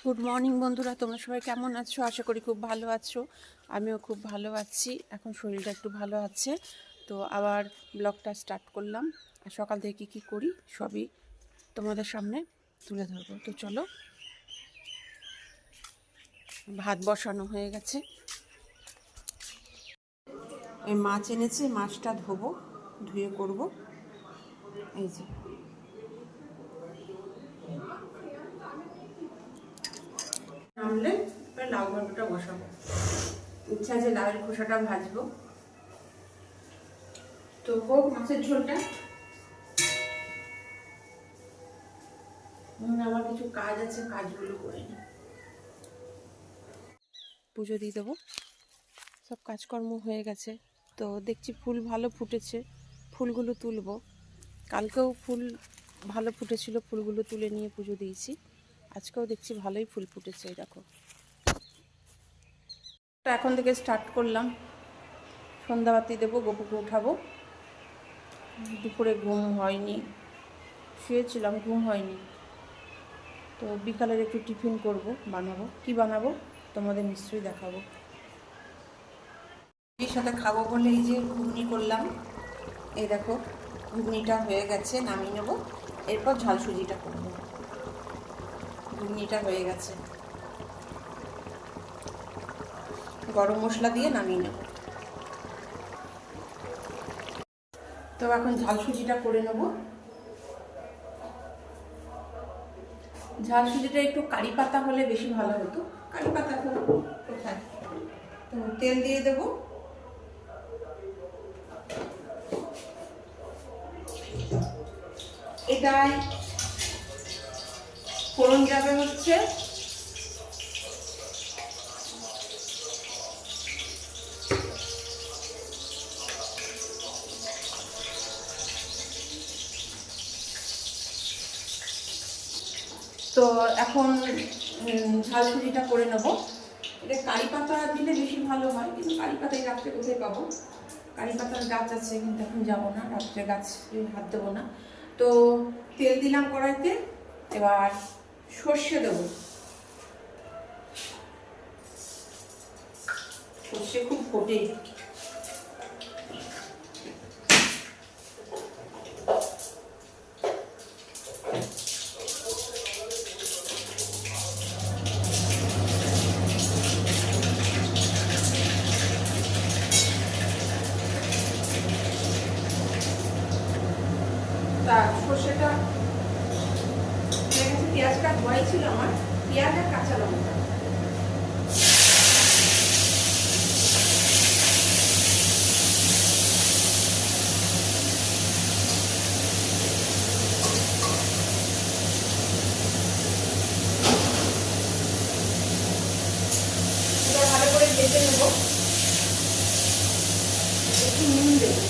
Good morning বন্ধুরা, তোমরা সবাই কেমন আছো? আশা করি খুব ভালো আছো। আমিও খুব ভালো আছি। এখন শরীরটা একটু ভালো আছে, তো আবার ব্লগটা স্টার্ট করলাম। আর সকাল থেকে কী করি সবই তোমাদের সামনে তুলে ধরবো। তো চলো, ভাত বসানো হয়ে গেছে। এই মাছ এনেছে, মাছটা ধোবো, ধুয়ে করব। এই যে নামলে লাউ ঘন্টটা বসাবো। ইচ্ছা যে লাউয়ের খোসাটা ভাজবো। তো হোক মাছের ঝোলটা। আমার কিছু কাজ আছে, কাজগুলো করে নিই। পুজো দিয়ে দেবো। সব কাজকর্ম হয়ে গেছে। তো দেখছি ফুল ভালো ফুটেছে, ফুলগুলো তুলবো। কালকেও ফুল ভালো ফুটেছিল, ফুলগুলো তুলে নিয়ে পুজো দিয়েছি। আজকেও দেখছি ভালোই ফুল ফুটেছে। এই দেখো, তো এখন থেকে স্টার্ট করলাম। সন্ধ্যাবাতি দেবো, গোপুকে উঠাবো। দুপুরে ঘুম হয়নি, শুয়েছিলাম, ঘুম হয়নি। তো বিকালের একটু টিফিন করব, বানাবো। কি বানাবো তোমাদের নিশ্চয়ই দেখাবো। এর সাথে খাবো বলে এই যে ঘুগনি করলাম। এই দেখো, ঘুগনিটা হয়ে গেছে, নামিয়ে নেব। এরপর ঝাল সুজিটা করব। ঘুগনিটা হয়ে গেছে, গরম মশলা দিয়ে নামিয়ে নেব। তো এখন ঝাল সুজিটা করে নেব। ঝাল সুজিটা একটু কারি পাতা হলে বেশি ভালো হতো। কারি পাতা তো কোথায়? তো তেল দিয়ে দেব। এটাই ফোড়ন যাবে হচ্ছে তো এখন ঝাল সুজিটা করে নেব। এটা কারি পাতা দিলে বেশি ভালো হয়, কিন্তু কারি পাতা এই রাত্রে কোথায় পাবো? কারি পাতার গাছ আছে, কিন্তু এখন যাবো না, রাত্রে গাছ হাত দেবো না। তো তেল দিলাম কড়াইতে, এবার সর্ষে দেবো। সর্ষে খুব ফোটে। তা সর্ষেটা পেঁয়াজটা ধোয়াই ছিল আমার, পেঁয়াজ আর কাঁচা লঙ্কা। ভালো করে ভেজে নেব। একটু নুন দেবো।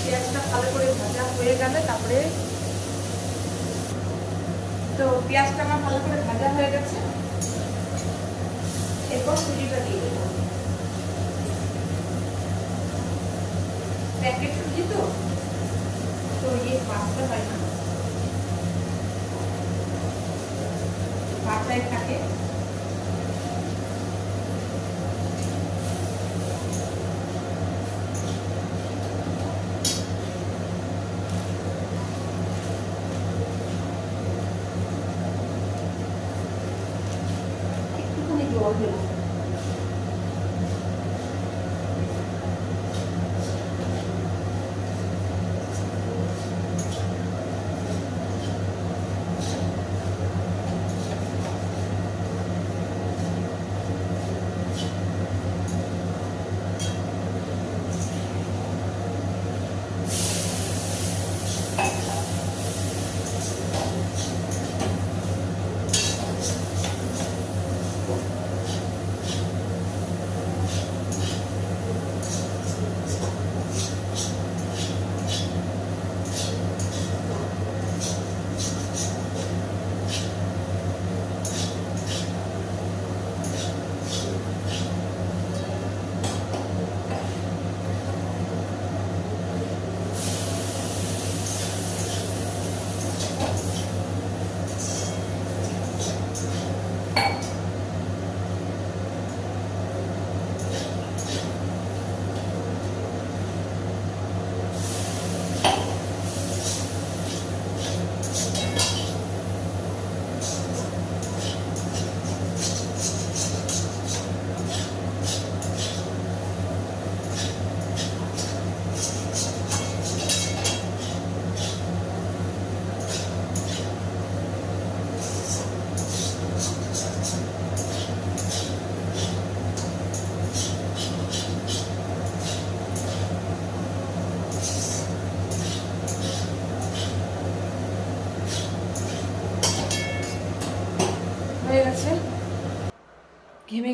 পেঁয়াজটা ভালো করে ভাজা হয়ে গেলে তারপরে, তো পেঁয়াজটা আমার ভালো করে ভাজা হয়ে গেছে। এরপর সুজিটা দিয়ে দেবো। প্যাকেট সুজি তো তো বাঁচতে হয় না, বাঁচায় থাকে। একটুখানি জল দেবো।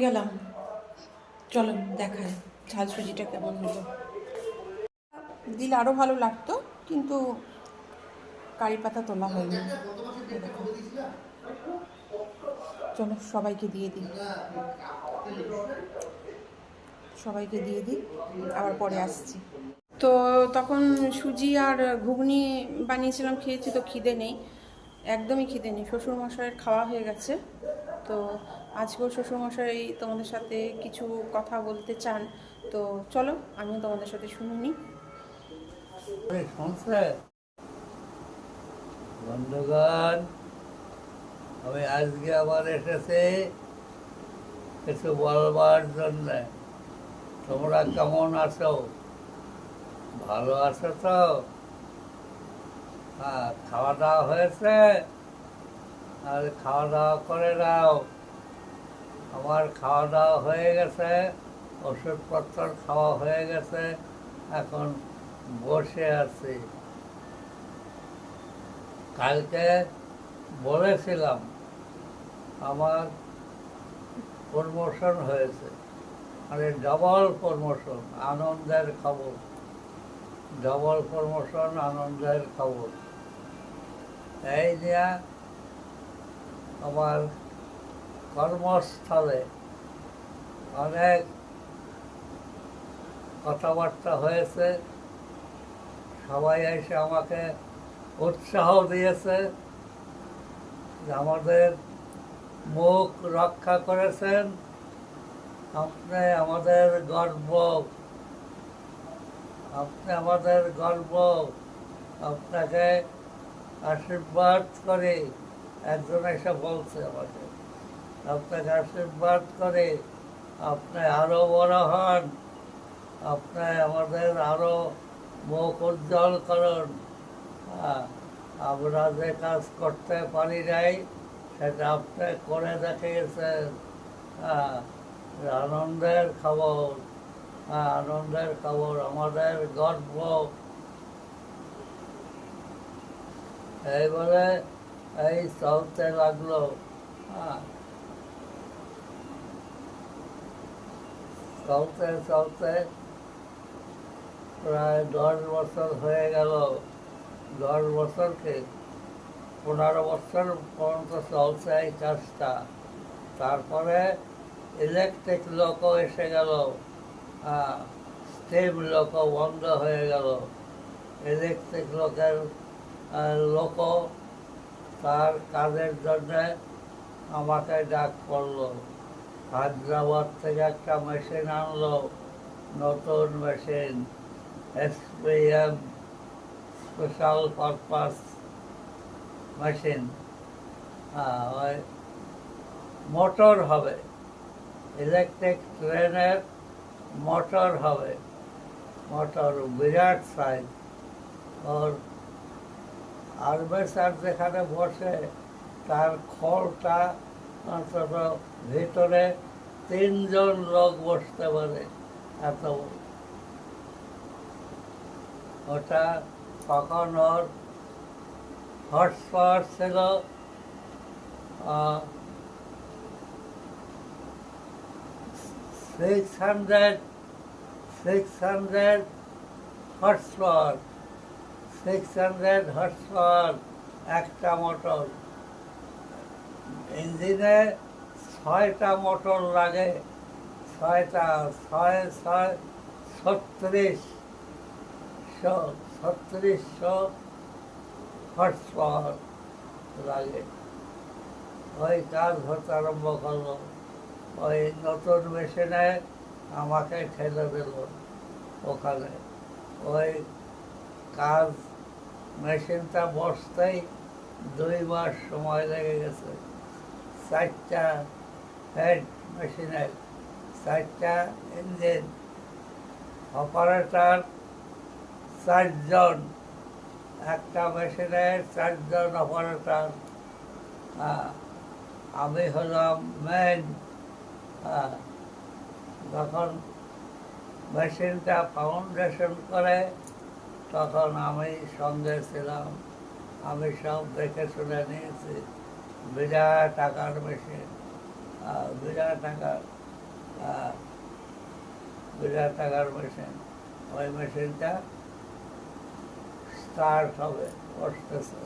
গেলাম, চলো দেখায় ঝাল সুজিটা কেমন হলো। দিলে আরও ভালো লাগতো, কিন্তু কারি পাতা তোলা হয়নি। চলো সবাইকে দিয়ে দিই, সবাইকে দিয়ে দিই, আবার পরে আসছি। তো তখন সুজি আর ঘুগনি বানিয়েছিলাম, খেয়েছি, তো খিদে নেই, একদমই খিদে নেই। শ্বশুরমশাইয়ের খাওয়া হয়ে গেছে। তো আজকেও শ্বশুরমশাই তোমাদের সাথে কিছু কথা বলতে চান, তো চলো আমিও তোমাদের সাথে শুনে নিই। বন্ধুগণ, আমি আজকে আবার এসেছি কিছু বলবার জন্য। তোমরা কেমন আছো? ভালো আছো তো? হ্যাঁ, খাওয়া দাওয়া হয়েছে? আর খাওয়া দাওয়া করে নাও। আমার খাওয়া দাওয়া হয়ে গেছে, ওষুধপত্র খাওয়া হয়ে গেছে, এখন বসে আছি। কালকে বলেছিলাম আমার প্রমোশন হয়েছে, মানে ডবল প্রমোশন, আনন্দের খবর। ডবল প্রমোশন, আনন্দের খবর। এই নিয়ে আমার কর্মস্থলে অনেক কথাবার্তা হয়েছে। সবাই এসে আমাকে উৎসাহ দিয়েছে যে আমাদের মুখ রক্ষা করেছেন, আপনি আমাদের গর্ব, আপনি আমাদের গর্ব, আপনাকে আশীর্বাদ করি। একজন এসে বলছে আমাকে, আপনাকে আশীর্বাদ করি, আপনি আরো বড় হন, আপনি আমাদের আরো মুখ উজ্জ্বল করুন। আমরা যে কাজ করতে পারি নাই সেটা আপনি করে দেখিয়েছেন। আনন্দের খবর, আনন্দের খবর, আমাদের গর্ব। এই বলে এই চলতে লাগলো। চলতে চলতে প্রায় 10 বছর হয়ে গেল। 10 বছরকে 15 বছর পর্যন্ত চলছে এই কাজটা। তারপরে ইলেকট্রিক লোকও এসে গেল, স্টিম লোকও বন্ধ হয়ে গেল। ইলেকট্রিক লোকও তার কাজের জন্যে আমাকে ডাক পড়লো। হায়দ্রাবাদ থেকে একটা মেশিন আনলো, নতুন machine, SPM, special purpose machine. ওই মোটর হবে, ইলেকট্রিক ট্রেনের মোটর হবে। মোটর বিরাট সাইজ। ওর আর্মেচার যেখানে বসে তার খড়টা অন্তত ভিতরে 3 জন লোক বসতে পারে, এত বড়। ওটা তখন ওর হর্স পাওয়ার ছিল 600 হর্স পাওয়ার। 600 হর্স পাওয়ার একটা মোটর। ইঞ্জিনে 6টা মোটর লাগে, 6টা, 6 3600 হর্স পাওয়ার লাগে। ওই কাজ হতে আরম্ভ করলো। ওই নতুন মেশিনে আমাকে ঠেলে দিল ওখানে। ওই কাজ, মেশিনটা বসতেই 2 মাস সময় লেগে গেছে। 4টা হেড মেশিনের, 4টা ইঞ্জিন, অপারেটর 4 জন। একটা মেশিনের 4 জন অপারেটর। আমি হলাম মেন। যখন মেশিনটা ফাউন্ডেশন করে তখন আমি সঙ্গে ছিলাম, আমি সব দেখে শুনে নিয়েছি। বিরাট টাকার মেশিন, বিরাট টাকার। বিরাট টাকার মেশিন। ওই মেশিনটা স্টার্ট হবে, বসতেছে।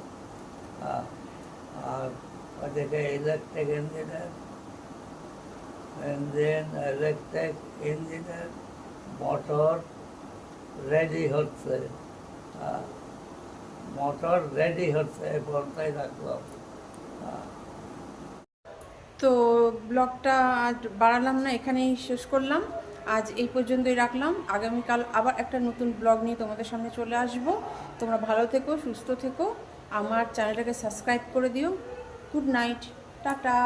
আর ওদিকে ইলেকট্রিক ইলেকট্রিক ইঞ্জিনের মোটর রেডি হচ্ছে। মোটর রেডি হচ্ছে, এই পর্যায়ে রাখলাম। তো ব্লগটা আজ বাড়ালাম না, এখানেই শেষ করলাম। আজ এই পর্যন্তই রাখলাম। আগামীকাল আবার একটা নতুন ব্লগ নিয়ে তোমাদের সামনে চলে আসব। তোমরা ভালো থেকো, সুস্থ থেকো, আমার চ্যানেলটাকে সাবস্ক্রাইব করে দিও। Good night, tata.